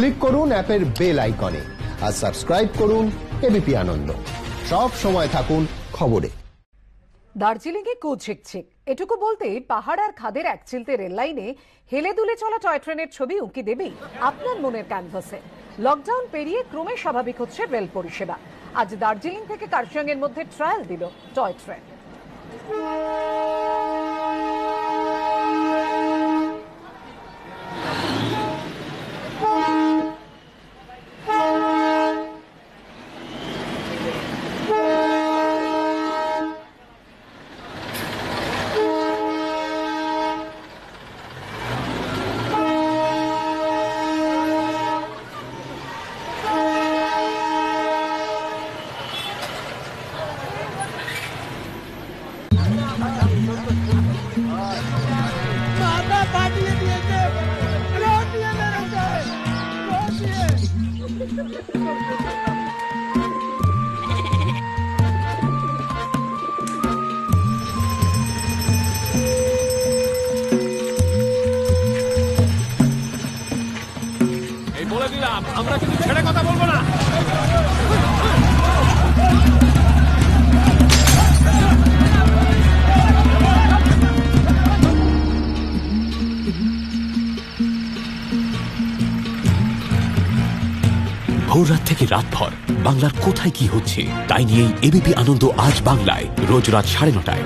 Click করুন অ্যাপের bell আইকনে আর সাবস্ক্রাইব করুন এবিপি আনন্দ। সব সময় থাকুন খবরে। দার্জিলিং এ কোচ ঝিকঝিক, এটুকু বলতেই পাহাড় আর খাদের এক চিলতে রেল লাইনে হেলে দুলে চলা টয় ট্রেনের ছবি উঁকি দেবেই আপনার মনের ক্যানভাসে। লকডাউন পেরিয়ে ক্রমে স্বাভাবিক হচ্ছে রেল পরিষেবা। আজ দার্জিলিং থেকে কার্শিয়াং এর মধ্যে ট্রায়াল দিল টয় ট্রেন। আমরা কিন্তু ছেড়ে কথা বলবো না। ভোর রাত থেকে রাতভর বাংলার কোথায় কি হচ্ছে তাই নিয়েই এবিপি আনন্দ আজ বাংলায় রোজ রাত 9:30টায়।